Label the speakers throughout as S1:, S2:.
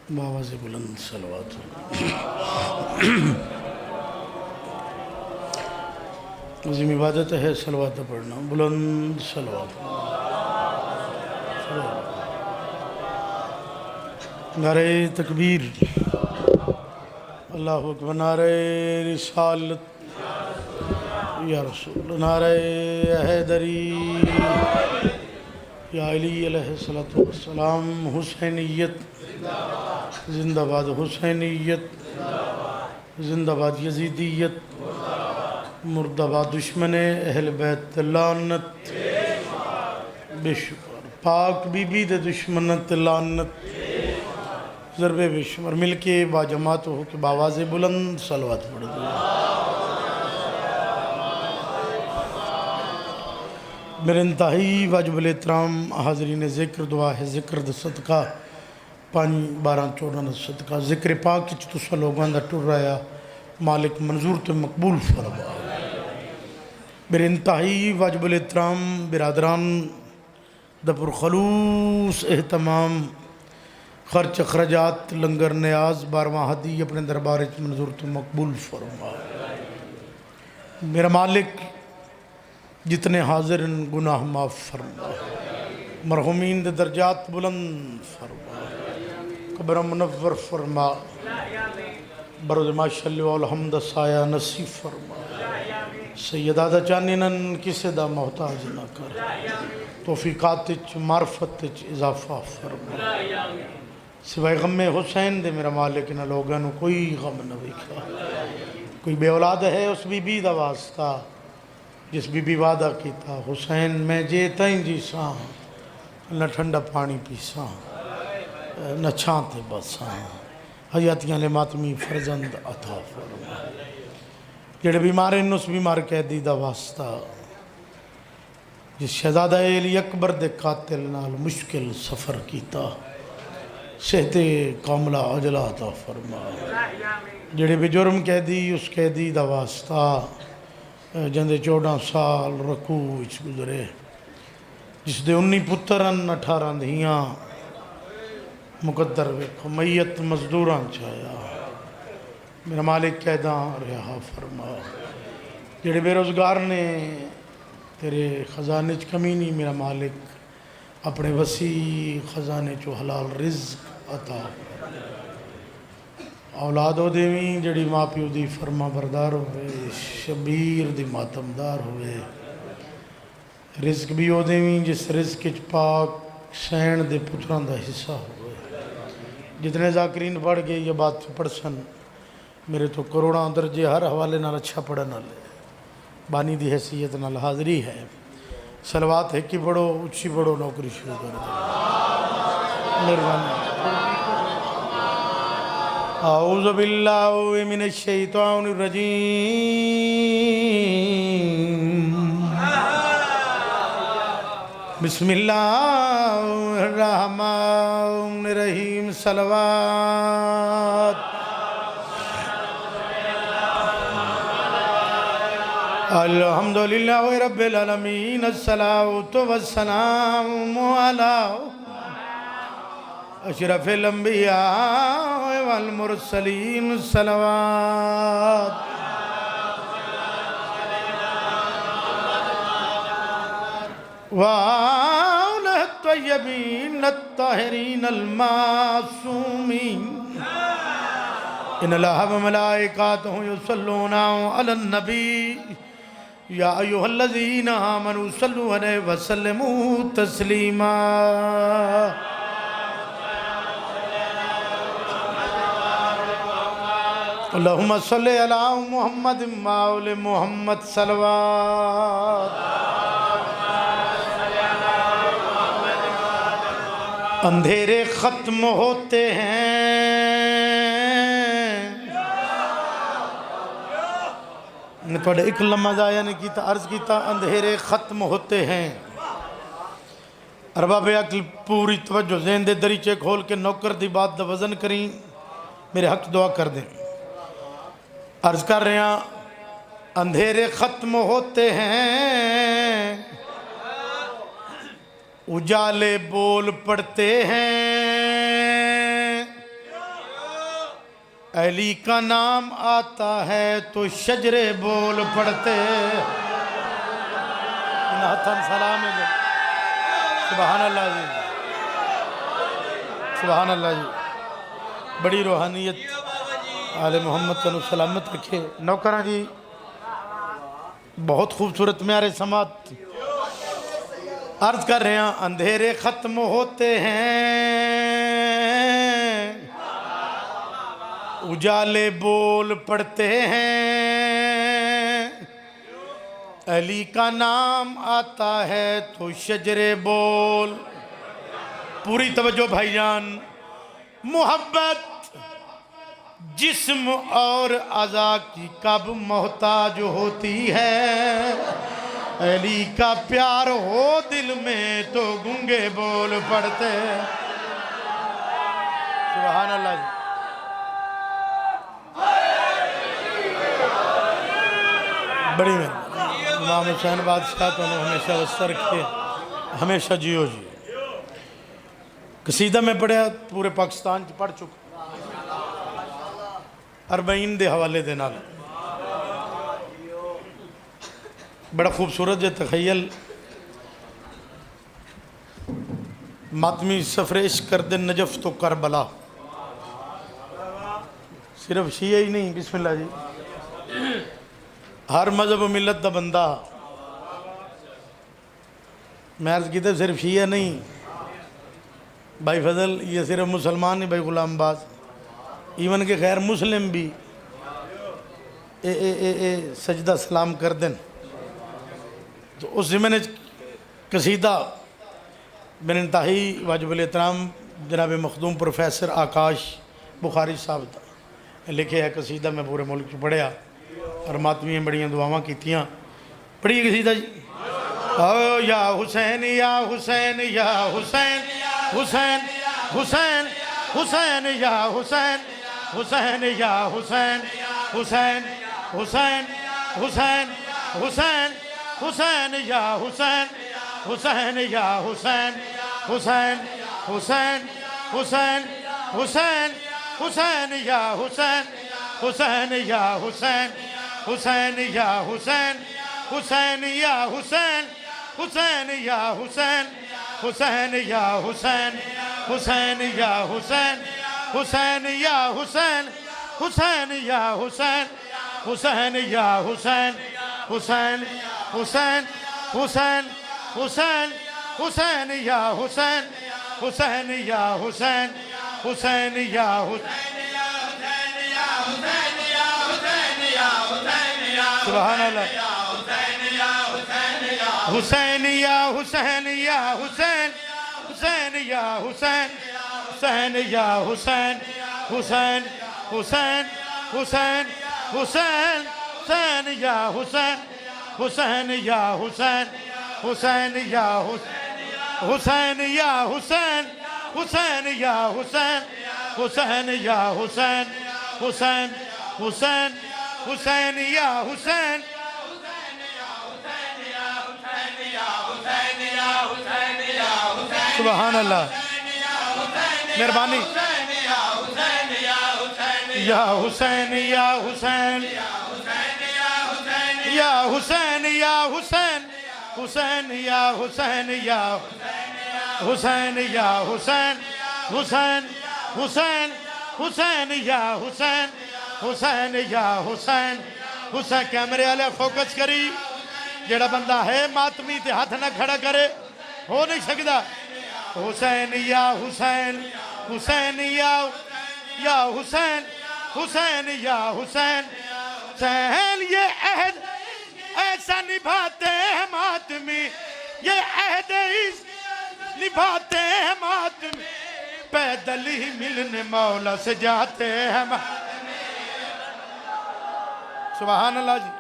S1: बाबा से बुलंद सलवात। अज़ीम इबादत है सलवात पढ़ना, बुलंद सलवात। नारे तकबीर, अल्लाह अकबर, नारे रिसालत या रसूल, नारे हैदरी या अली अलैहिस्सलातु वस्सलाम। हुसैनियत जिंदाबाद, हुसैनियत जिंदाबाद, यजीदियत मुर्दाबाद, दुश्मन अहल बैत लानत बेशुमार, पाक बीबी दे दुश्मनत लानत ज़रबे बेशुमार। मिल के बाजमात हो के बावाज़े बुलंद सलवात पढ़ दो। मेरे इंतहाई वाजिबुल एहतराम हाज़रीन ज़िक्र, दुआ है ज़िक्र द सदका 5 12 14 सदका ज़िक्र पाक तुसा लोगों का टुर रहा मालिक मंजूर तो मकबूल फरमा। मेरे इंतहाई वाजिबुल एहतराम बिरादरान दपुर खलूस एहतमाम खर्च अखराजात लंगर न्याज 12वां हदी अपने दरबार मंजूर तो मकबूल फरमा। मेरा मालिक जितने हाजिर गुनाह माफ़ फरमा, मरहुमीन दे दर्जात बुलंद फरमा, कब्र मुनव्वर फरमा, बरोज़ माशअल्लाह वल हम्द साया नसीब फरमा। सैयदा दा चानन किसे दा मोहताज ना कर, तौफीकात मार्फत इजाफा फरमा। सिवाय गम हुसैन दे मेरा मालिक ना लोगों को कोई गम न विखा। कोई बे औलाद है उस बीबी दा वास्ता जिस बीबी वादा किया, हुसैन मैं जे तई जीसा न ठंडा पानी पीसा न छां ते बसा, हयातियां ले मातमी फरजंद अता फरमा। जेड़े बीमार हैं उस बीमार कैदी दा वास्ता जिस शहजादा अली अकबर दे कातिल नाल मुश्किल सफ़र किया, सेहते कामला अजला अता फरमा। जेड़े बेजुर्म कैदी उस कैदी दा वास्ता जिंदे 14 साल रकू विच गुजरे, जिसदे 19 पुत्रन 18 धियां, मुकद्दर वेखो मैयत मजदूरां चाया। मेरा मालिक कैदा रिहा फरमा। जेड़े बेरोज़गार ने तेरे खजाने च कमी नहीं, मेरा मालिक अपने वसी खजाने चो हलाल रिज़्क अता। औलाद ओ देवी जड़ी माँ प्यो दी फरमा बरदार होवे, शबीर दी मातमदार होवे। रिज़्क भी ओ देवी जिस रिज़्क च पाक सैन दे पुत्रां दा हिस्सा होवे। जितने ज़ाकिरीन पढ़ गए ये बात पढ़ सन, मेरे तो करोड़ों दर्जे हर हवाले नाल अच्छा पढ़न वाले बानी दी हैसियत नाल हाज़री है। सलवात है कि पढ़ो, उच्ची पढ़ो, नौकरी शुरू कर दो। मेहरबानी। आऊज़ु बिल्लाहि मिनश शैतानिर रजीम, बिस्मिल्लाहिर रहमानिर रहीम। सलवात अल्हम्दुलिल्लाहि रब्बिल आलमीन, अस्सलातु वस्सलामु अला अशरफिल अंबिया वल मुरसलीन। सलवात वाला तय्यबीन अत्ताहिरीन अल-मासूमीन, इन्नल्लाह व मलाइकातहु युसल्लूना अलन नबी या अय्युहल्लज़ीना आमनू सल्लु अलैहि व सल्लिमू तस्लीमा। अल्लाहुम्मा सल्लि अला मुहम्मद व आले मुहम्मद। सलवात अंधेरे ख़त्म होते हैं। ने थोड़े एक लम्हा ज़ाया नहीं किया, अर्ज़ किया अंधेरे ख़त्म होते हैं। अरबाब अक़ल पूरी तवज्जो ज़हन दे दरीचे खोल के नौकर दी बात दा वज़न करी। मेरे हक दुआ कर दें। अर्ज कर रहे हैं, अंधेरे ख़त्म होते हैं, उजाले बोल पड़ते हैं, अली का नाम आता है तो शजरे बोल पड़ते हैं। सलाम है। सुभान अल्लाह जी, सुभान अल्लाह जी। बड़ी रूहानियत आले मोहम्मद का सलामत रखे। नौकरा जी बहुत खूबसूरत म्यारे समात अर्ज कर रहे हैं, अंधेरे ख़त्म होते हैं, उजाले बोल पड़ते हैं, अली का नाम आता है तो शजरे बोल। पूरी तवज्जो भाईजान। मोहब्बत जिस्म और अज़ा की कब मोहताज होती है, अली का प्यार हो दिल में तो गूंगे बोल पड़ते। सुभान अल्लाह जी। बड़ी मेहरबानी। इमाम हुसैन बादशाह तो हमेशा वस्तर रखे, हमेशा जियो जी। कसीदा में पढ़िया, पूरे पाकिस्तान च पढ़ चुका, अरबईन के हवाले दे नाल। बड़ा खूबसूरत जो तखयल, मातमी सफरेश कर दे नजफ तो करबला। सिर्फ शिया ही नहीं, बिस्मिल्लाह जी, हर मजहब मिलत का बंदा। मैं अर्ज की सिर्फ शिया नहीं भाई फजल, ये सिर्फ मुसलमान नहीं भाई गुलाम बाज, इवन के खैर मुस्लिम भी ए सजदा सलाम कर दें। तो उस ज़िम्मे कसीदा बिन इंतहाई वाजिबुल एहतराम जनाब मखदूम प्रोफेसर आकाश बुखारी साहब लिखे है कसीदा। मैं पूरे मुल्क च पढ़िया और मातमियाँ बड़ियाँ दुआवां कीतियाँ। पढ़िए कसीदा जी। ओ या हुसैन या हुसैन या हुसैन, हुसैन हुसैन हुसैन या हुसैन, हुसैन या हुसैन, हुसैन हुसैन हुसैन हुसैन हुसैन या हुसैन, हुसैन या हुसैन, हुसैन हुसैन हुसैन हुसैन हुसैन या हुसैन, हुसैन या हुसैन, हुसैन या हुसैन, हुसैन या हुसैन, हुसैन या हुसैन, हुसैन या हुसैन, हुसैन या हुसैन, हुसैन या हुसैन, हुसैन या हुसैन, हुसैन या हुसैन, हुसैन हुसैन हुसैन हुसैन हुसैन या हुसैन, हुसैन या हुसैन, हुसैन या सुभान अल्लाह। हुसैन या हुसैन या हुसैन, हुसैन या हुसैन, हुसैन या हुसैन, हुसैन हुसैन हुसैन हुसैन, हुसैन या हुसैन, हुसैन या हुसैन, हुसैन या हुसैन या हुसैन, हुसैन या हुसैन, हुसैन या हुसैन, हुसैन हुसैन हुसैन या हुसैन। सुभान अल्लाह, मेहरबानी। या हुसैन या हुसैन या हुसैन या हुसैन, हुसैन या हुसैन या हुसैन या हुसैन, हुसैन हुसैन हुसैन या हुसैन, हुसैन या हुसैन। हुसैन कैमरे वाले फोकस करी। जेड़ा बंदा है मातमी ते हाथ ना खड़ा करे, हो नहीं सकता। हुसैन या हुसैन, हुसैन या हुसैन, हुसैन या हुसैन। हुसैन ये अहद ऐसा निभाते हैं मातमी, ये अहद निभाते हैं मातमी, पैदल ही मिलने मौला से जाते हैं। सुभान अल्लाह जी।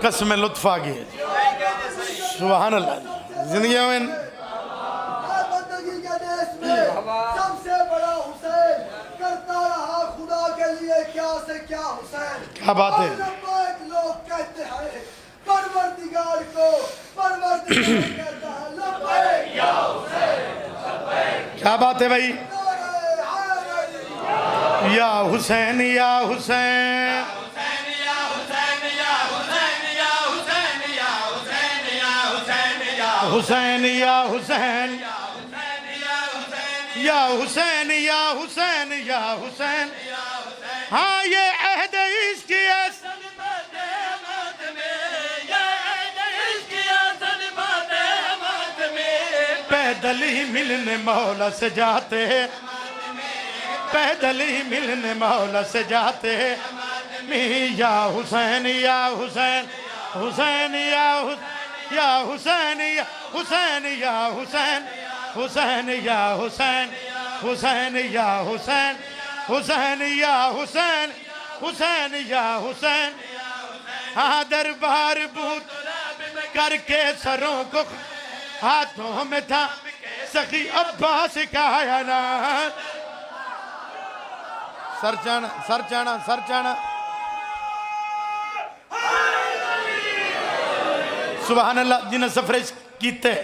S1: कसम लुत्फ आ गई। सुभान अल्लाह। जिंदगी में
S2: से क्या हुसैन।
S1: क्या बात है।
S2: लोग कहते हैं परवरदिगार को परवरदिगार कहता है लब्बैक या हुसैन।
S1: क्या बात है भाई।
S2: नारे हैदरी।
S1: या हुसैन या हुसैन हुसैन या हुसैन या हुसैन या हुसैन या हुसैन। हाँ ये अहद इश्क पैदल ही मिलने मौला से जाते हैं, पैदल ही मिलने मौला से जाते हैं। या हुसैन या हुसैन हुसैन या हुसैन या हुसैन या हुसैन हुसैन या हुसैन हुसैन या हुसैन हुसैन या हुसैन हुसैन या हुसैन। हाँ दरबार बूत करके सरों को हाथों में था सखी अब्बास का ऐलान। सर चाना सर चाना सर चाना। सुभान अल्लाह। जिन्हें सफरेज कीते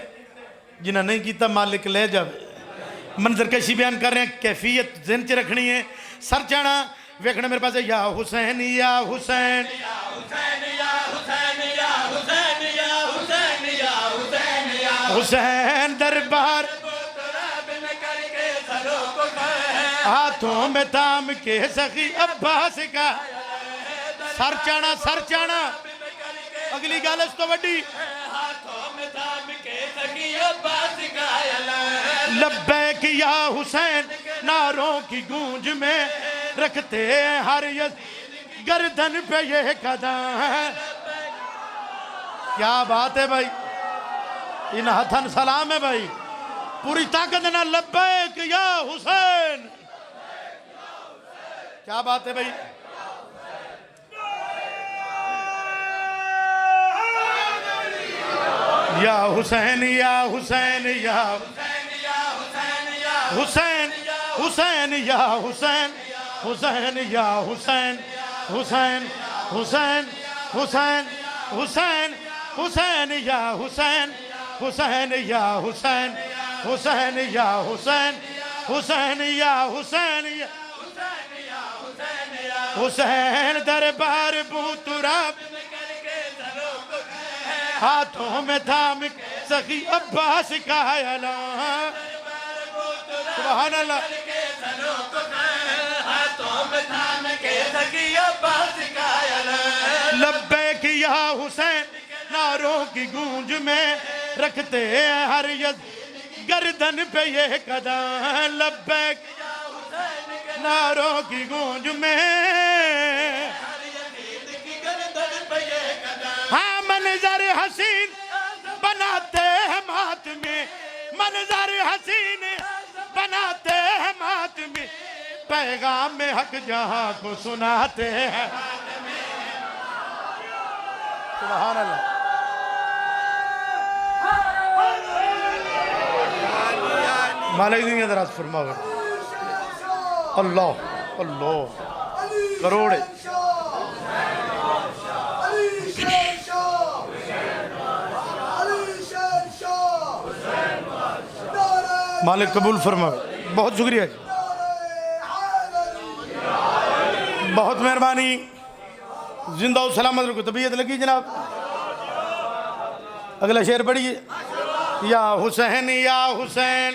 S1: जिन्हें नहीं कीता मालिक ले जावे। मंजर कशी बयान कर रहे हैं, कैफियत ज़हन च रखनी है। सर चाना वेखना मेरे पास है। या हुसैन या हुसैन हुसैन दरबार हाथों में थाम के सखी अब्बास का। सर चाना सर चाना। अगली गाल इस तो वड्डी। लब्बैक या हुसैन नारों की गूंज में रखते हैं हर यस गर्दन पे ये कदम। क्या बात है भाई। इन हथन सलाम है भाई। पूरी ताकत ना लब्बैक या हुसैन। क्या बात है भाई। या हुसैन या हुसैन या हुसैन हुसैन या हुसैन हुसैन या हुसैन हुसैन हुसैन हुसैन हुसैन हुसैन या हुसैन हुसैन या हुसैन हुसैन या हुसैन हुसैन या हुसैन हुसैन दरबार बूतुरा हाथों में थाम सखी अब्बास का ऐलान। सुभान अल्लाह। लब्बैक या हुसैन नारों की गूंज में रखते हैं हर यस गर्दन पे ये कदम। लब्बैक नारों की गूंज में हाँ मंजर हसीन बनाते हैं मातमी। मंजर हसीन बनाते हैं मातमी। पैगाम में हक जहां को सुनाते हैं। सुभान अल्लाह। मालिक दी दराज फरमावे। अल्लाह अल्लाह करोड़ मालिक कबूल फरमावे। बहुत शुक्रिया जी, बहुत मेहरबानी। जिंदा और सलामत रखो। तबीयत लगी जनाब। अगला शेर पढ़िए। या हुसैन या हुसैन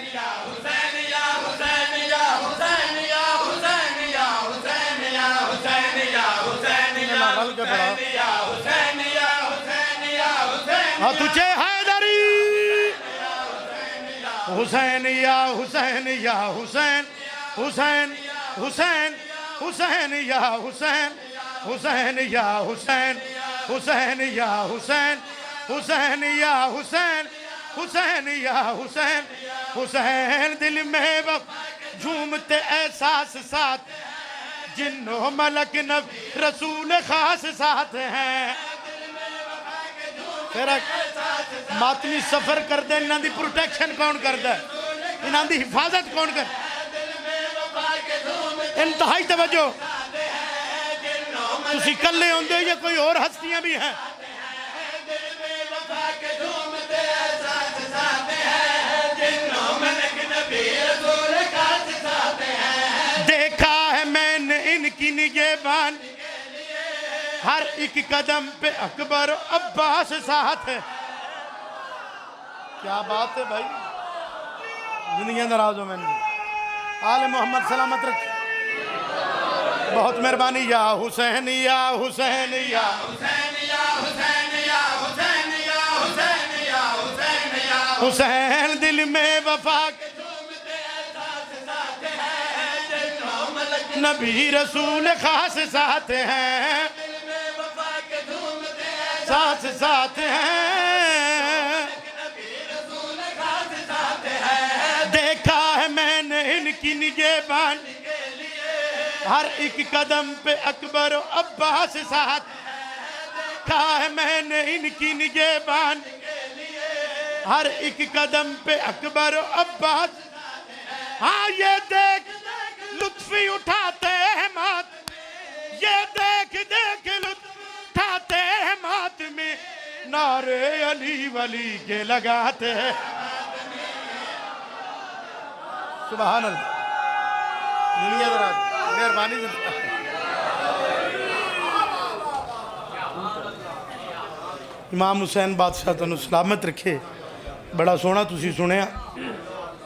S1: हाँ तुझे हैदरी। हुसैन या हुसैन या हुसैन हुसैन हुसैन हुसैन या हुसैन हुसैन या हुसैन हुसैन या हुसैन हुसैन या हुसैन हुसैन या हुसैन हुसैन। दिल में वक्त झूमते एहसास साथ जिन्नो मलक नब रसूल खास साथ हैं। फिर मातमी सफर करते इन्हों की प्रोटेक्शन कौन करता है, इन्हों की हिफाजत कौन कर। इंतहाई तवज्जो। तुसी कल्ले होंदे या कोई और हस्तियां भी हैं? देखा है मैंने इनकी निगहबान, हर एक कदम पे अकबर अब्बास साथ है। क्या बात है भाई, जिंदगी नाराज हो मैंने। आले मोहम्मद सलामत रख। बहुत मेहरबानी। या हुसैन या हुसैन या हुसैन या हुसैन या हुसैन या हुसैन या हुसैन या हुसैन, दिल में वफा के नबी रसूल खास साथ हैं, साथ साथ हैं। देखा है मैंने इनकी निगहबान, हर एक कदम पे अकबर अब्बास साथ। देखा है मैंने इनकी निगहबान, हर एक कदम पे अकबर अब्बास। हाँ ये देख लुत्फी उठाते हैं मात, ये देख देख लुत्फ उठाते हैं मात में, नारे अली वली के लगाते हैं। सुभान अल्लाह। मेहरबानी। इमाम हुसैन बादशाह तुहानू सलामत रखे। बड़ा सोहना तुसी सुनिया।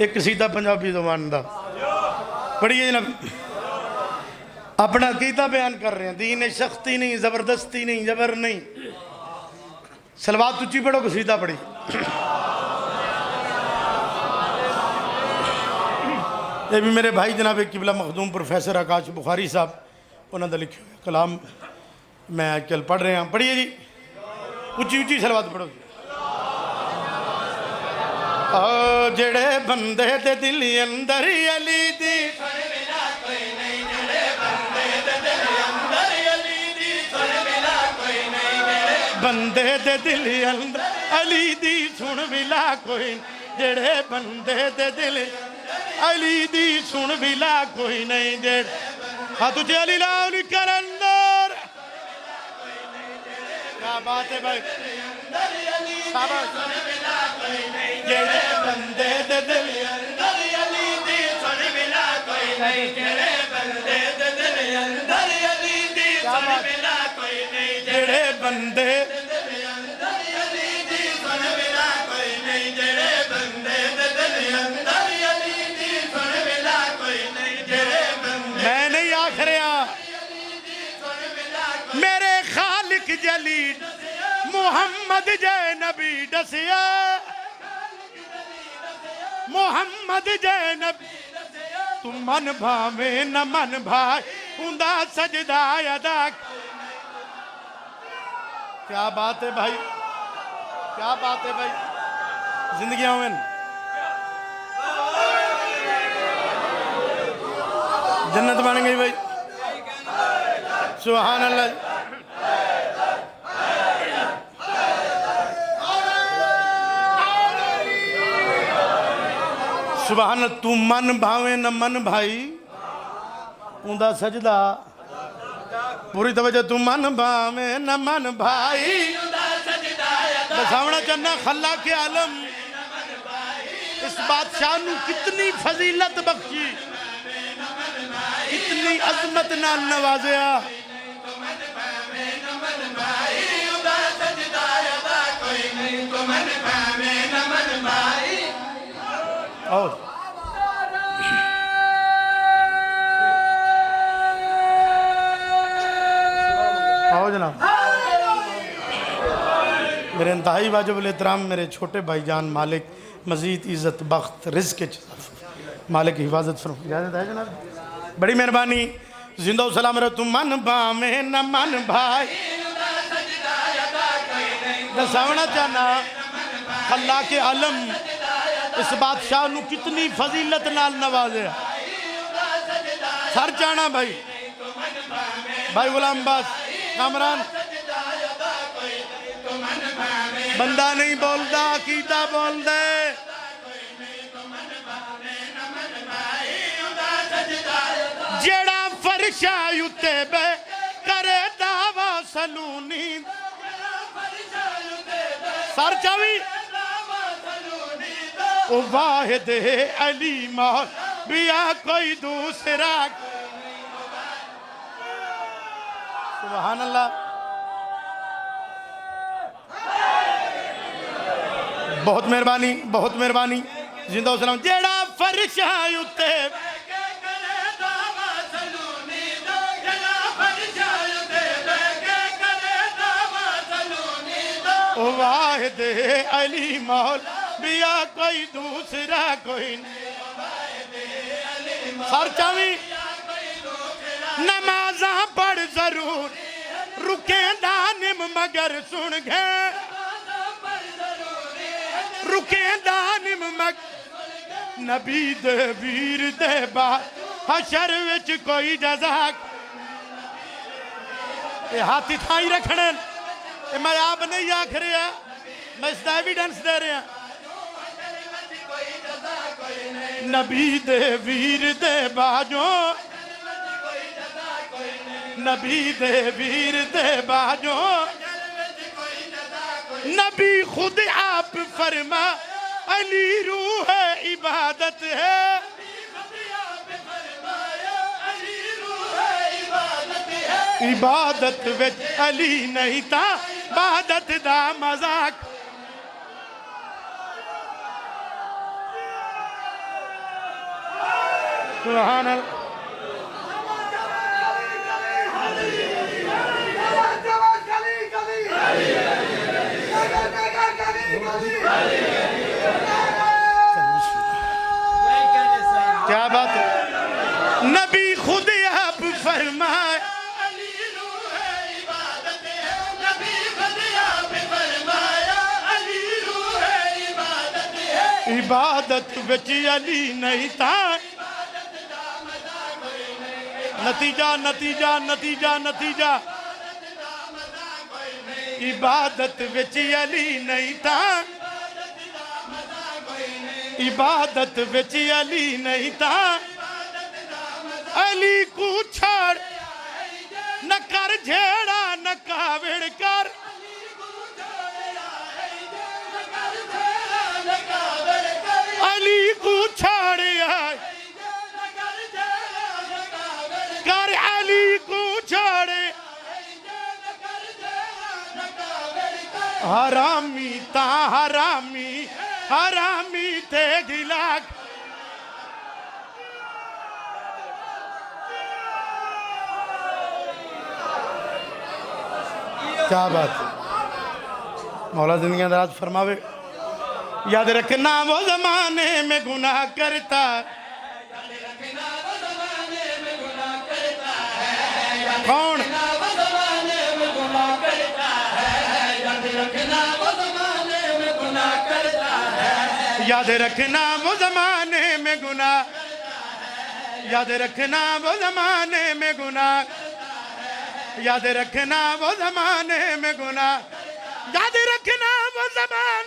S1: एक कसीदा पंजाबी ज़बान दा पढ़िए जनाब। अपना अकीदा बयान कर रहे हैं। दीन सख्ती नहीं, ज़बरदस्ती नहीं, जबर नहीं। सलवात उच्ची पढ़ो, कसीदा पढ़ी। ये भी मेरे भाई जनाब किबला मखदूम प्रोफैसर आकाश बुखारी साहब, उन्होंने लिखे हुए कलाम मैं आजकल पढ़ रहे हैं। पढ़िए जी, उच्ची उच्ची सलवात पढ़ो। जेड़े बंदे दे दिल अंदर अली दी, बंदे दे दिल अंदर अली दी सुन मिला कोई, जेड़े बंदे दे दिल अली दी सुन मिला कोई नहीं। जेड़े हाँ तुझे अली लाल कर अंदर। क्या बात है भाई, जेड़े बंदे दे दिल अंदर अली दी सुन मिला कोई नहीं, जेड़े बंदे दे दिल अंदर अली दी सुन मिला कोई नहीं, जेड़े बंदे अली दी सुन मिला कोई नहीं, जेड़े बंदे दे दिल अंदर अली दी सुन मिला कोई नहीं, जेड़े बंदे। मैं नहीं आख रहा, मेरे खालिक जलील मुहम्मद जय नबी दसिया, मुहम्मद जय नबी। तू मन भावे न मन भाई उंदा सजदा अदा। क्या बात है भाई, क्या बात है भाई। जिंदगी में जन्नत बन गई भाई। सुभान अल्लाह। सुभान। तू मन भावे न मन भाई उंदा सजदा। पूरी तवज्जो। तू मन भावे न मन भाई दसावना चन्ना खल्ला के आलम। इस बादशाह नू कितनी फजीलत बख्शी, कितनी अजमत नाल नवाजिया। आओ आओ जनाब। मेरे इंतहाई वाजिब एहतराम मेरे छोटे भाईजान, मालिक मजीद इज़्ज़त बख्त रिज़्क़ मालिक हिफाजत फरमा। इजाज़त है जनाब, बड़ी मेहरबानी। जिंदा सलाम रहो। तुम मन भावे न मन भाई दसावना चाहना अल्लाह के आलम। इस बादशाह नू कितनी फजीलत नाल नवाजे। सर जाना भाई, भाई गुलाम बास कामरान। बंदा नहीं बोलता, अकीदा बोल दे। जेड़ा फरशा उत्ते बे करे दा नींद सर चावी ओ वाहिद अली मौल बिया कोई दूसरा। सुभान अल्लाह। बहुत मेहरबानी, बहुत मेहरबानी। जिंदा सलाम। जेड़ा फर्श उत्ते ओ वाहिद अली मौल बिया कोई दूसरा कोई सर चावी नमाजा पढ़ जरूर रुके दानिम मगर सुन गए रुके दानिम मग नबी दे वीर दे बाद हशर विच कोई जज़ा ये हाथी थाई रखने मैं आप नहीं आख रहा मैं इसका एविडेंस दे रहा नबी दे वीर दे बाजो नबी दे वीर दे बाजो नबी खुद आप फरमा अली रूह है इबादत है इबादत विच अली नहीं था इबादत दा मजाक सुभान अल्लाह क्या बात है नबी खुद आप फरमाए इबादत विच अली नहीं था नतीजा नतीजा नतीजा नतीजा इबादत विच अली नहीं था इबादत विच अली नहीं था अली को छाड़ न कर झेड़ा न कावड़ कर अली को छाड़िया कर अली को छाड़े हरामी ता हरामी हरामी ते गिलाक क्या बात है मौला जिंदगी दराज फरमावे याद रखना वो जमाने में गुनाह करता कौन याद रखना वो जमाने में गुनाह याद रखना वो जमाने में गुनाह याद रखना वो जमाने में गुनाह याद रखना वो जमान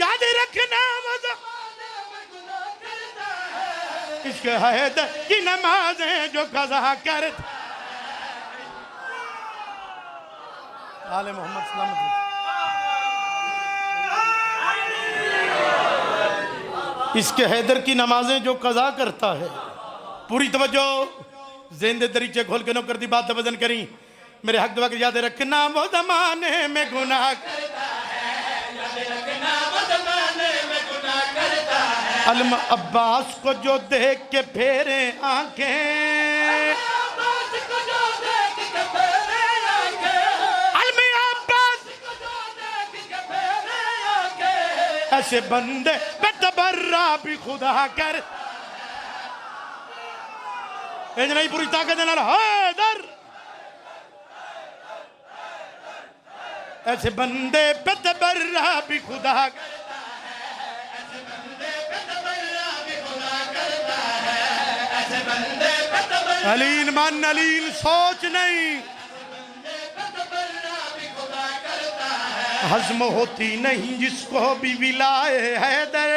S1: याद रखना वो इश्क है की नमाजें जो कज़ा कर आले मोहम्मद सलामत इसके हैदर की नमाजें जो कज़ा करता है पूरी तवज्जो ज़िंदे दरीचे खोल के नो कर दी बात वजन करी मेरे हक दुआ के याद रखना वो ज़माने में गुनाह अलम अब्बास को जो देख के फेरे आंखें अलम अब्बास ऐसे बंदे बेतबर्रा भी खुदा कर नहीं पूरी ताकत हैदर ऐसे बंदे बेतबर्रा भी खुदा अलीन मन अलीन सोच नहीं हज़्म होती नहीं जिसको भी विलाए हैदर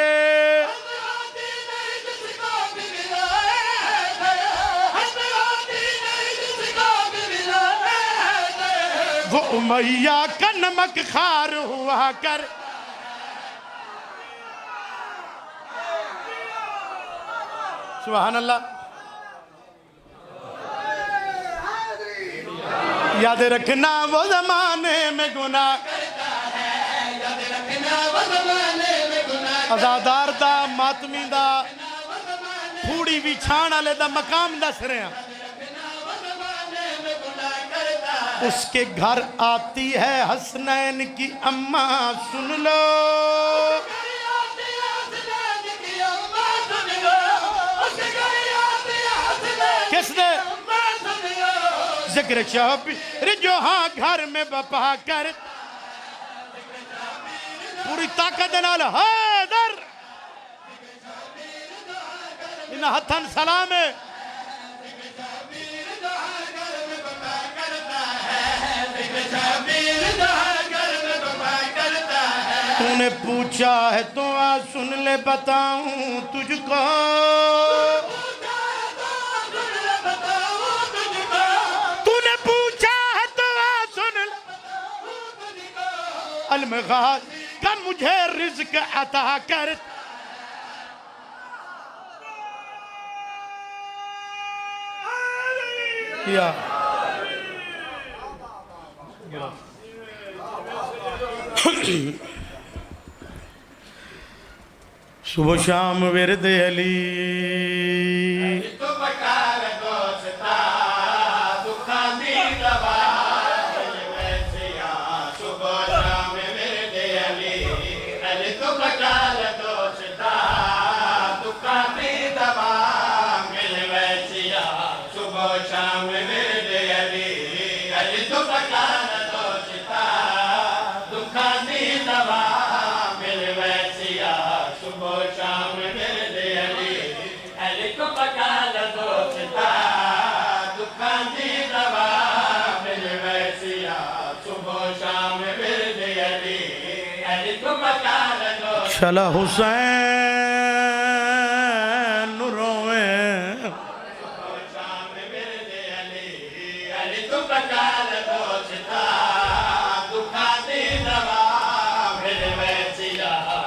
S1: उमैया का नमक खार हुआ कर। सुभान अल्लाह। याद रखना वो जमाने में गुनाह, अजादार दा मातमी दा फूड़ी भी छाण वाले दा मकाम दस रहे हैं। उसके घर आती है हसनैन की अम्मा, सुन लो। किसने जिक्र शबीर जो हाँ घर में बपा कर, पूरी ताकत नाल हैदर इन हथन सलाम है। तूने पूछा है तो आ सुन ले बताऊं तुझको, तूने पूछा है तो आ सुन ले। अलमगाज का मुझे रिज़्क़ अता कर। या सुबह शाम विरद अली, चला हुसैन रोवे,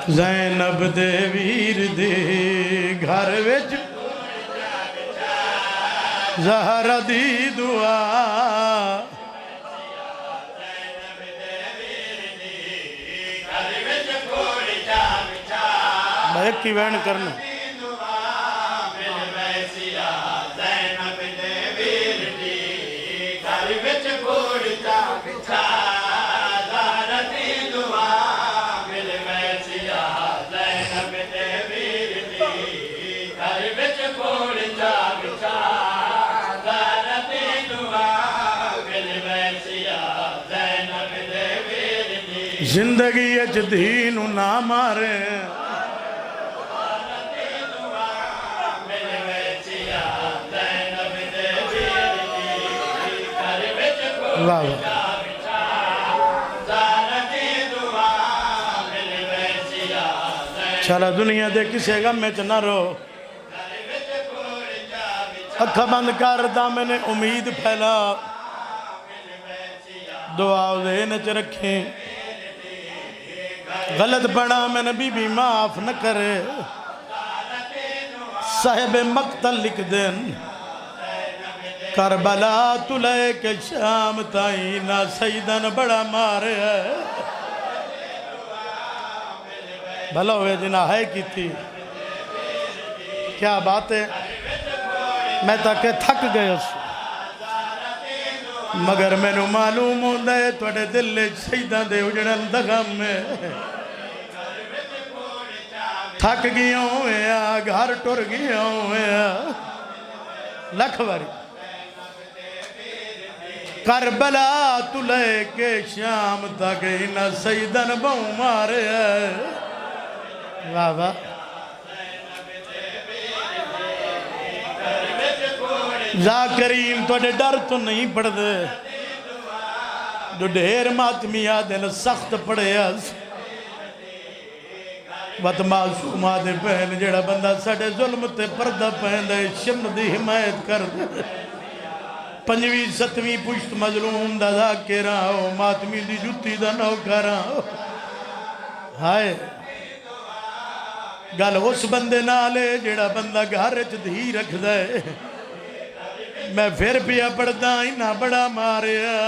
S1: ज़ैनब दे वीर दे घर विच ज़हरा दी दुआ, एक की वैन करना। जिंदगी दीन ना मारे, वाह चला दुनिया दे किसे गम में च ना रो, अखा बंद कर दामने उम्मीद फैला, दुआ देन च रखे, गलत बना मैंने बीबी माफ न करे, साहिब मक्तल लिख देन करबला तुले के शाम ताई ना सईदन बड़ा मारे है। भला हुए जिना है की थी, क्या बात है। मैं ताके थक गया मगर मैनू मालूम होंदा है तुहाडे दिल शहीदां दे उजड़न दा गम है। थक गया होया घर टुर गया होया लख बारी, करबला तू लेके शाम तक न सईदन बहु मारे। वाह वाह जा करीम थोड़े डर तो नहीं पड़ते, जो ढेर मातमिया दिन सख्त पड़े बत मासूमा दे बहन जेड़ा बंदा साडे जुल्म ते पर्दा पैंदा शिम दी हिमायत कर दे। पंजवीं सतवीं पुश्त मजलूम दा ज़ाकिर ओ मातमी दी जुत्ती दा नौकर हाय गल उस बंदे नाल है जेड़ा बंदा घर च धी रखदा है। मैं फिर पिया पढ़दा इन्ना बड़ा मारिया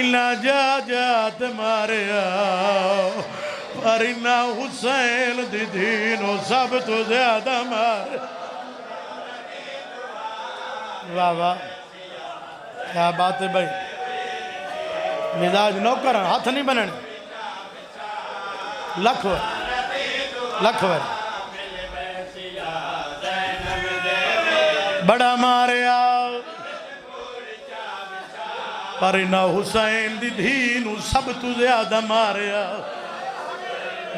S1: इन्ना जा जात मारिया पर इन्ना हुसैन दी दीनो सब तो ज्यादा मार। वाह वाह क्या बात है भाई। मिजाज नौकर हाथ नहीं बनने लख लख बड़ा मारिया पर इन्ना हुसैन दी धी नू सब तू ज्यादा मारिया।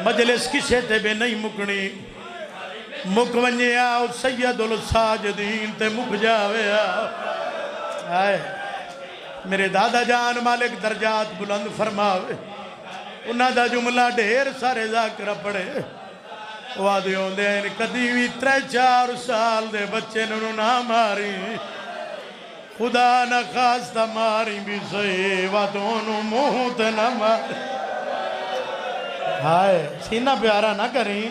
S1: मजलिस किसे ते भी नहीं मुकनी मुक वंजिया सैयदुल साजिदीन ते मुक जावे। हाय मेरे दादा जान मालिक दर्जात बुलंद फरमावे। उन्हां दा जुमला ढेर सारे ज़ाकिर पढ़े वादे आउंदे कदी भी 3-4 साल दे बच्चे नूं ना मारी खुदा न खास्ता मारी भी सही वादों नूं मुंह ते ना मार। हाय सीना प्यारा ना करी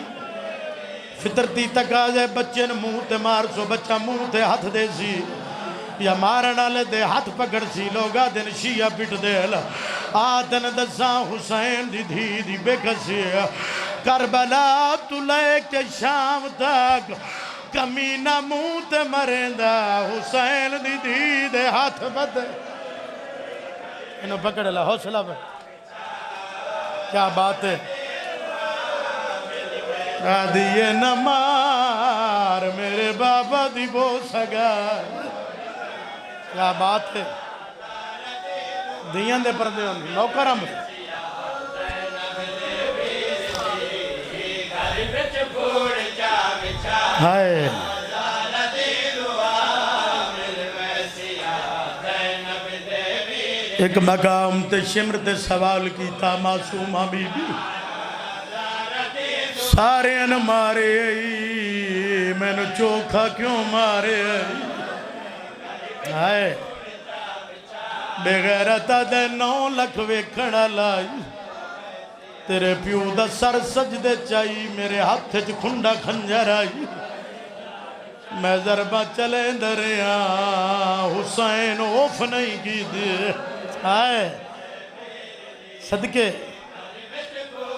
S1: फितरती तकाजे बच्चे ने मुंह ते मार सो बच्चा मुंह ते हाथ दे सी या मारन वाले दे हाथ पकड़ सी लोगा दिन शिया पिट दे आदन दसा हुसैन दी धी दी बेकसी करबला तू लेके शाम तक कमीना मुंह ते मरेंदा हुसैन दी धी दे हाथ बद इन्हों पकड़ ला हौसला पे क्या बात है। दिए न मार मेरे बाबा दी बो सगा क्या बात है। दियां दे पर्दे नौकर हाय एक मकाम ते शिमर ते सवाल किया मासूमा बीबी सारे न मारे मैनू चोखा क्यों मारे। हाय बेगैरता दे 9 लख वेखण लाई तेरे प्यो दा सर सजदे चाई मेरे हाथ च खुंडा खंजर आई मैं जरबा चले दरिया हुसैन ओफ नहीं की दे। हाय सदके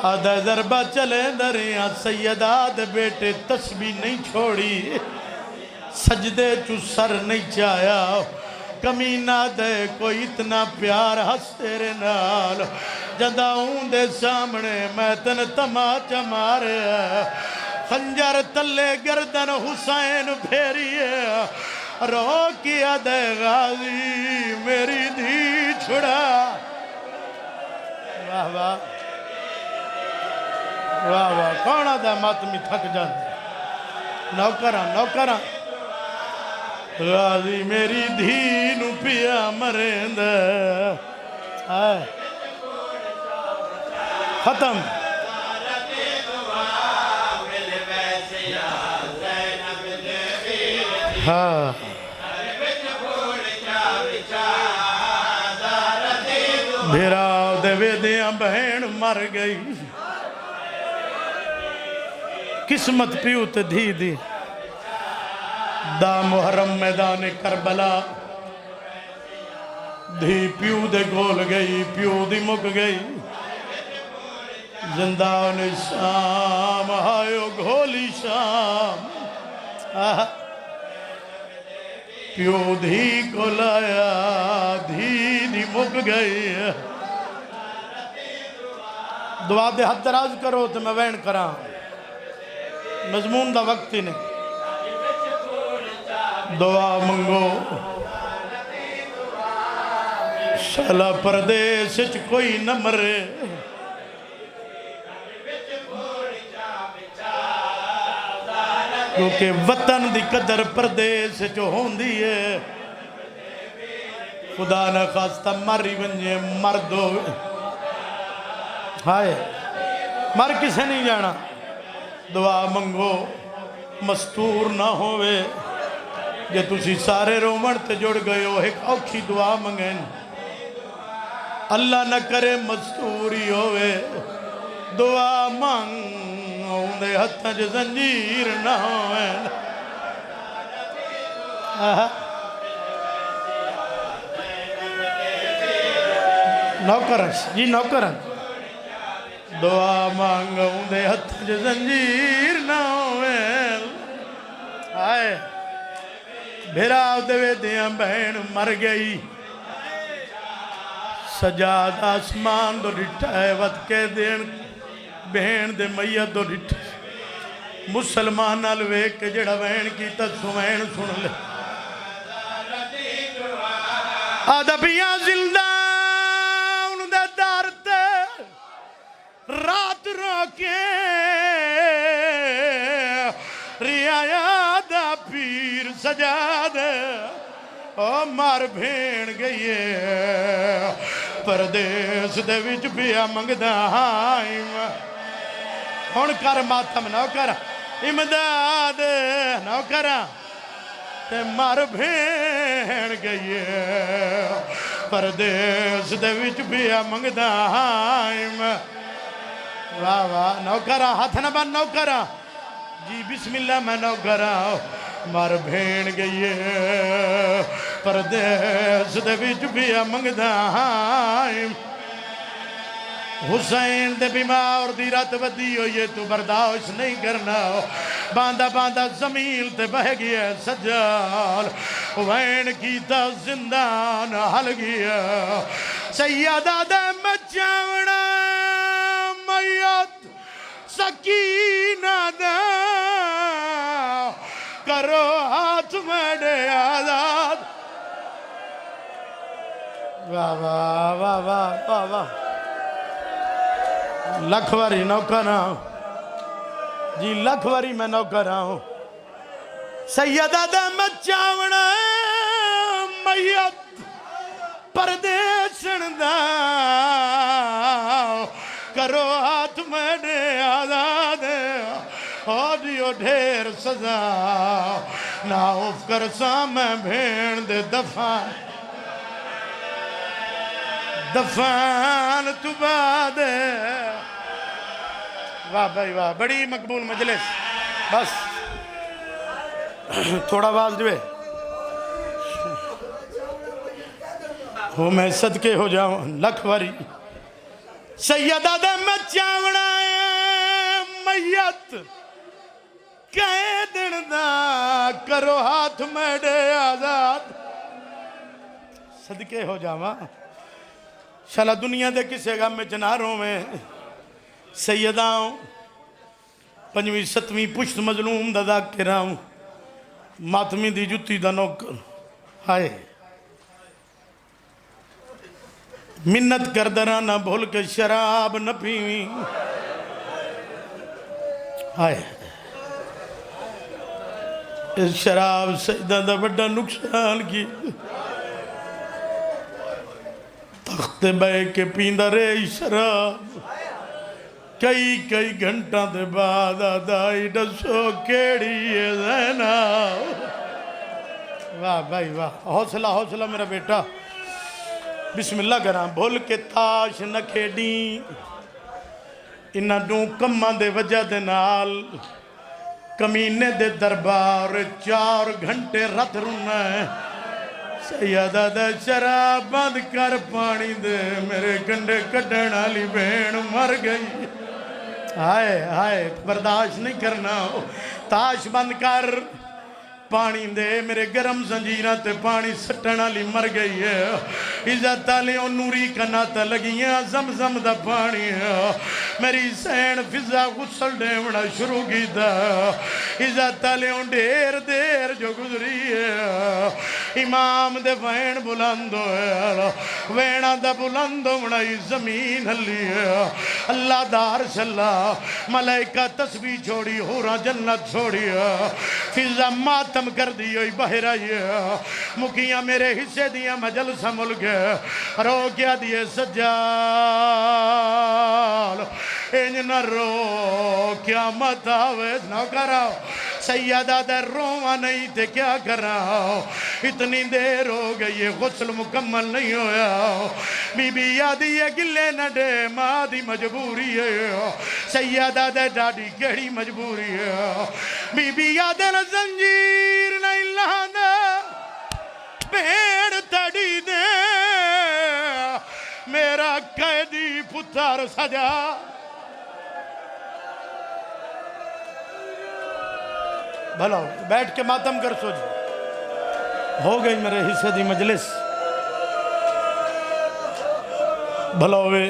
S1: आधा जरबा चले दरिया सैयदाद बेटे तस्बी नहीं छोड़ी सजदे चू सर नहीं चाया कमीना दे कोई इतना प्यार हस तेरे नाल जदाऊं दे सामने मैं तन तमाचा मारे खंजर तले गर्दन हुसैन फेरिए रो किया दे गाजी मेरी धी छुड़ा। वाह वाह वाह वाह कौन आदा मातमी थक जाते नौकरा नौकरा गाजी मेरी धी नू पिया मरेंद खत्म। हाँ भेरा देवे दिया बहन मर गई किस्मत पियो ते धी दी दा मुहर्रम मैदान करबला धी प्यू दे गोल गई प्यू दी मुक गई जिंदान शाम आयो घोली शाम प्यो धी को लाया धी दी मुक गई। दुआ दे हाथ दराज करो तो मैं वैन करा मजमून दा वक्त ही नहीं दुआ मंगो शाला परदेश च कोई न मरे क्योंकि वतन दी कदर परदेश च होंदी है खुदा न खास्ता मरी वंजे मर्द हो हाय मर किसे नहीं जाना दुआ मंगो मस्तूर ना होवे जे तुसी सारे रोवण ते जुड़ गए हो एक औखी दुआ मंगन अल्लाह न करे मस्तूरी होवे दुआ मंग उंदे हत्थां च जंजीर ना होवे नौकर जी नौकर दुआ मांग उंदे हत्थां च जंजीर ना होवे हाय भेरा देवे दिया बहन मर गई सजाद आसमान तो डिठा है वत के देन बहन दे मैया तो डिठा मुसलमान नाल वेख के जेड़ा बहन की सुवैन सुन ले आदबियां जिंदा उनदे दर ते रात रोके रियाया दा पीर सजाद ओ मार भेण गई है परदेस दे विच पिया मंगदा हुण कर मातम नौकर इमदाद नौकर ते मार भेण गई है परदेस दे विच पिया मंगदा वाह वाह नौकरा हाथ न बन नौकरा जी बिस्मिल्लाह मैं नौकरा मर भेण गई है परदेस दे विच पिया मंगदा हुसैन दे बीमार दी रात वधी होई है तू बर्दाश्त नहीं करना बांदा बांदा जमीन ते बह गया सज्जाल वैन कीता जिंदान हल गया सैयदा दे मचावना मैयत सकीना दा करो हाथ मेरे आजाद वाह वाह वाह वाह वाह वाह लख वारी नौकर जी लख वारी मैं नौकर हूँ सैयदा दे मचावना मैयत परदेसन दा करो हाथ मेरे आजाद हो दियो ढेर सजा ना उफ कर सा मैं भेण दे दफान दफान तू बाद वाह भाई वाह बड़ी मकबूल मजलिस बस थोड़ा आवाज दे हो मैं सदके हो जाऊं लख वारी सैयदा दे मचावना मैयत कह दिन दा करो हाथ मेरे आजाद सदके हो जावा शाला दुनिया दे किसे गम में ना रोवें सैयदाओं पंजवीं सतवीं पुश्त मजलूम दा दाकिरा मातमी दी जुत्ती दा नौकर हाय मिन्नत कर दरा ना भूल के शराब न पीवी हाय इस शराब सैयदा दा बड़ा नुकसान की तख्ते बह के पींदा रहे शराब कई कई घंटा दे बाद आदाई दसो केड़ी है ज़ैना वाह भाई वाह हौसला हौसला मेरा बेटा बिस्मिल्लाह करा भुल के ताश न खेडी इन्हां दो कम्मां दे वजह दे नाल कमीने दे दरबार 4 घंटे रत रुना सैयदा दा शराब बंद कर पानी दे मेरे कंडे कड्डण वाली भेण मर गई हाय हाय बर्दाश्त नहीं करना ताश बंद कर पानी दे मेरे गरम जंजीर ते पानी सट्टन वाली मर गई है इज्जत आले नूरी कनात लगियां जमजम दा पानी मेरी सैन फिजा गुसल देवना शुरू कीता इज्जत आले ढेर देर जो गुजरी है इमाम दे वैन बुलंद होया वैना दा बुलंद होना जमीन हली है अल्लाह दार सल्ला मलाइका तस्बीह छोड़ी होरा जन्नत छोड़ी फिजा मातम कर दी बहरा मुखिया मेरे हिस्से दिया मजल समल के रो क्या दिए सज्जाल इंज न रो क्या मत आवे न करो सैयदा दे रोवा नहीं ते क्या करा, इतनी देर हो गई है गुस्ल मुकम्मल नहीं होया। बीबी आदि है गिले न डे मां दी मजबूरी है, सैयदा दे डाडी केड़ी मजबूरी है। बीबी आदि न जंजीर नहीं लांदा भेड़ तड़ी दे, मेरा कैदी पुत्र सजा। भला बैठ के मातम कर सो जी, हो गई मेरे हिस्से दी मजलिस। भला वे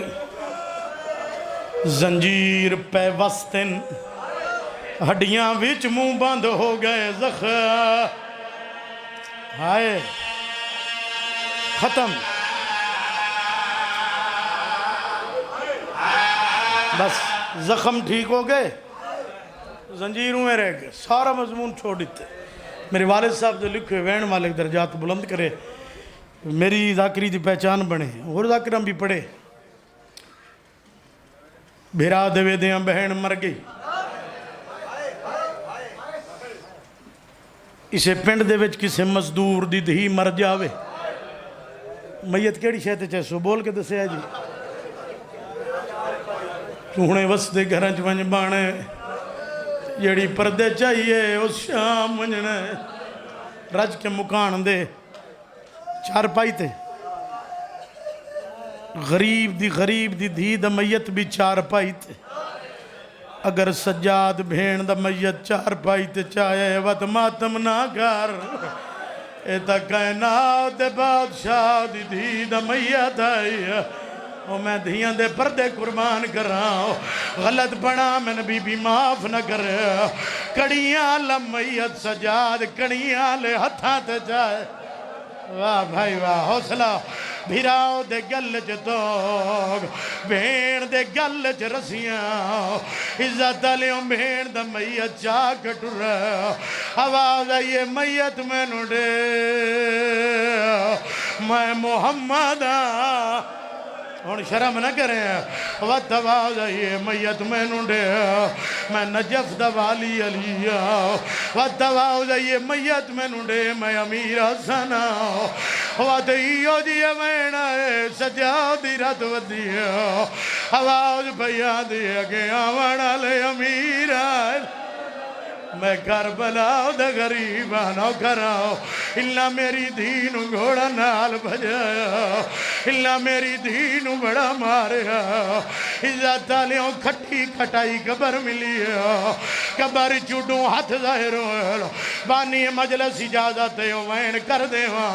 S1: जंजीर पे वस्तिन, हड्डियां विच मुंह बंद हो गए जख्म, हाय खत्म। बस जख्म ठीक हो गए, जंजीरों में रह गए, सारा मजमून छोड़ देते। मेरे वालिद साहब जो लिखे वैन मालिक दर्जात बुलंद करे, मेरी जाकरी की पहचान बने और जाकिर भी पढ़े। भेरा देवे दियां बहन मर गई, इसे पिंड दे विच किसे मजदूर दी धी मर जावे, मैयत केड़ी शह ते चैसो बोल के दसिया जी। तू हुणे वसदे घर च वंज बाणे, जड़ी परदे चाहिए उस शाम वंजने, रज के मुकान दे चार पाई ते। गरीब दी धी द मैयत भी चार पाई ते, अगर सज्जाद भेण द मैयत चार पाई ते चाहे वत मातम ना कर। ए ता कायनात दे बादशाह दी धी द मैयत आई, ओ मैं धियां दे पर्दे कुर्बान करा, गलत बना मैंने बीबी माफ न कर। कड़ियां लमैयत सजाद कड़ियां ले हथा ते जाए, वाह भाई वाह, हौसला। भिराओ दे गल च तोग, भेण दे गल च रसियां, इज्जत लियो भेण द मैयत चा कटुर। आवाज आई मैयत मैनू दे, मैं मोहम्मद हुण शर्म न करें। वत आवाज आई मैयत मैनू दे, मैं नजफ द वाली अलिया। वत आवाज आई मैयत मैनू दे, मैं अमीर हसन। वत इहो जी वैण सजा दी रत वधी, आवाज भैया दी अगे आवण वाले अमीर। मैं करबला दा गरीब नौकराओ, इल्ला मेरी धी नू घोड़ा नाल भजाया, इल्ला मेरी धी नू बड़ा मारिया। इज्जत आलियों खट्टी खटाई कबर मिली, कबर चुडू हाथ जाहिर बानी मजलस इजाजत वैन कर देवा।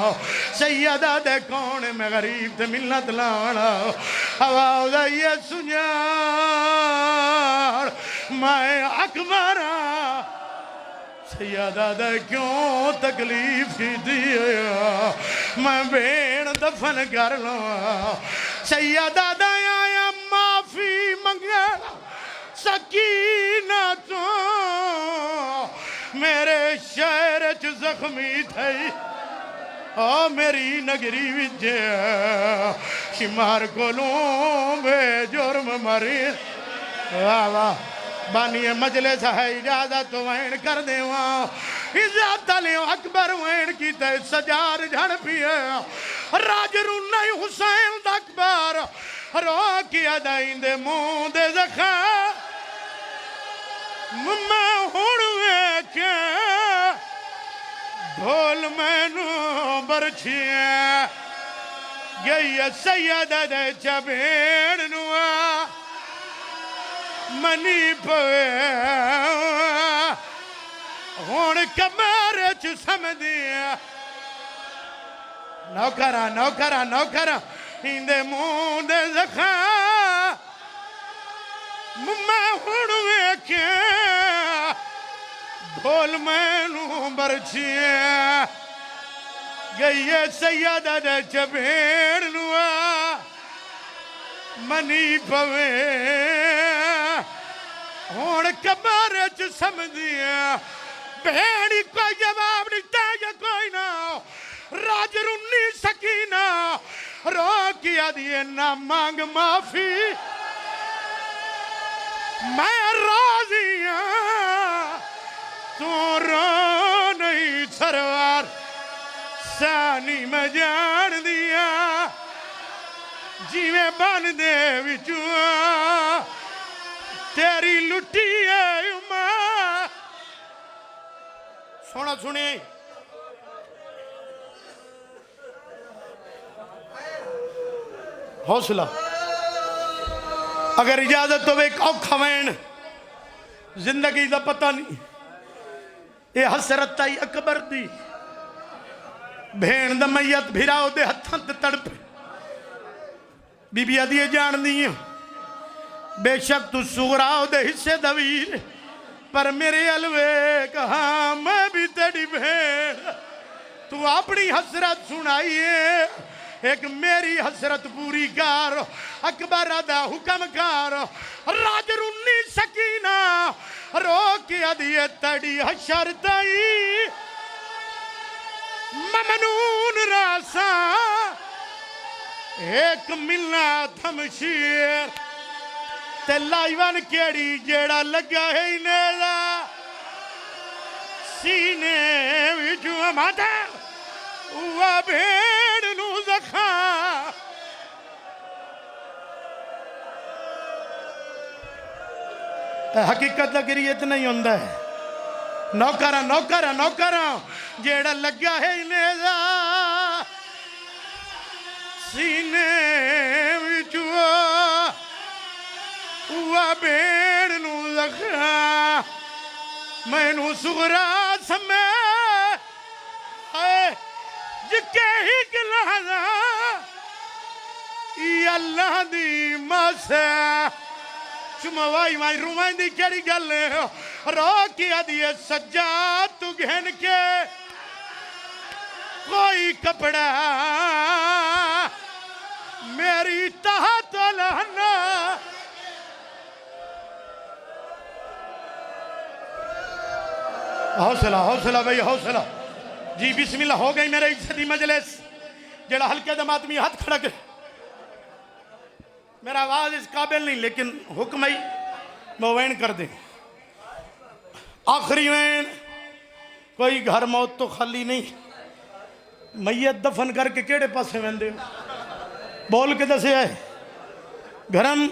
S1: सैयदा दे कौन मैं गरीब ते मिलत लावना, आवाज आई सुझाण मैं अकबर। सैयदा दे क्यों तकलीफ की दी, मैं भेण दफन कर लवा। सैयदा दा आया माफी मंगे सकीना तो, मेरे शहर च जख्मी थई ओ मेरी नगरी विच, शिमार कोलों बेजुर्म मरी। वाह वाह बानी मजलिस है इजाजत वैन कर देवा। इज्जत लियो अकबर वैन की ते सजार झड़ पिए, राज रूना हुसैन दा अकबर रो किया दाइंदे मुंह दे जख्म। मैं हुण वेखे ढोल मैनू बरछिए गई सैयदा दे चबेड़ नू मनी पवे, हुण कमरे च समझदिया। नौकरा नौकरा नौकरा इंदे मुंह दे जख्म, मैं हुण वेखे ढोल मैनू बरछिए गई सैयदा दे चबेड़ नू मनी पवे, हुण कमरे च समझदिया। भेड़ी कोई जवाब दिता या कोई ना, राज रुन्नी सकीना रो किया दिए ना मांग माफी। मैं राजी तू रो नहीं सरवार सानी मैं जान दिया जिवें बन दे विचों तेरी लुटी है उम्र। सोना सुने हौसला अगर इजाजत हो एक औखा वैन जिंदगी का पता नहीं ये हसरत आई अकबर दी भेण द मैयत भिराओ दे हथां ते तड़प बीबी आदि जान दी बेशक तू सुगराओ दे हिस्से दवीर पर मेरे अलवे कहा मैं भी तेरी भेण तू अपनी हसरत सुनाइए एक मेरी हसरत पूरी कर अकबर दा हुक्म कर राज रुन्नी सकीना रो के दिए तड़ी हशर तई ममनून रासा एक मिलना थमशीर ते लाइवन केड़ी जेड़ा लगा है नेला सीने विचों माता वा भेड़ नू जखा हकीकत लगी इतना ही होंदा है नौकरा नौकरा नौकरा जेड़ा लगा है नेला सीने विचों वा भेड़ नू जखा मैनू सुगरा समय जिके ही गिलादा अल्लाह दी मासा चुमवाई माई रुमाई दी केड़ी गल रो के दिए सज्जा तू घन के कोई कपड़ा मेरी तहा तो लहना हौसला हौसला भाई हौसला जी बिस्मिल्लाह हो गई मेरे इज्जती मजलिस जड़ा हल्के दमादमी हाथ खड़ा कर मेरा आवाज इस काबिल नहीं लेकिन हुक्म ही वो वैन कर दे आखिरी वैन कोई घर मौत तो खाली नहीं मैयत दफन करके केड़े पासे वेंदे बोल के दसे है घरम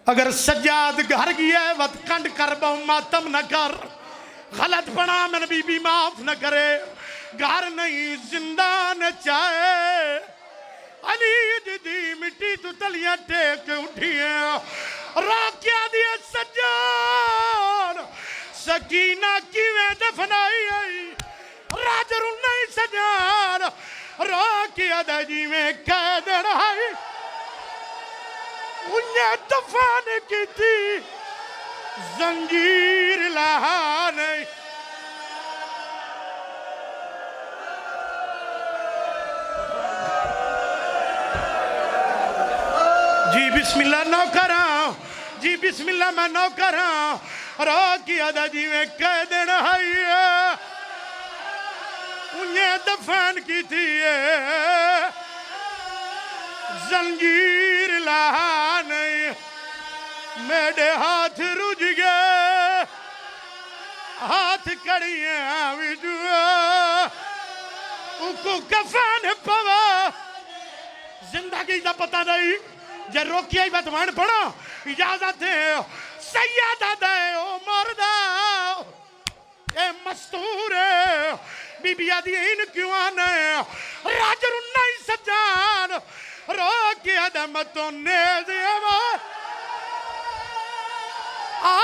S1: अगर सज्जाद घर गया वत कंड कर बहु मातम न कर गलत बना मन बीबी माफ न करे घर नहीं जिंदा न चाहे अली दीदी मिट्टी तू तलियां टेक उठी रोकिया दिए सज्जाद सकीना किवें दफनाई आई राजर नहीं सजान रोकिया दा जिवें कैद रहाई उन्हें दफन की थी जंजीर लहा नहीं जी बिस्मिल्लाह नौकरा जी बिस्मिल्लाह मैं नौकरा रो किया दा जी में कह देना है उन्हें दफन की थी जंजीर लहा नहीं मेरे हाथ रुझ गए हाथ कड़ियां उको कफन पवा जिंदगी का पता नहीं जे रोकिया ही बात वन पढ़ो इजाजत है सैयदा दे ओ मर्दा ए मस्तूर बीबिया दी इन क्यों आने राजर नहीं सजान रोकिया दे मतो ने दे आ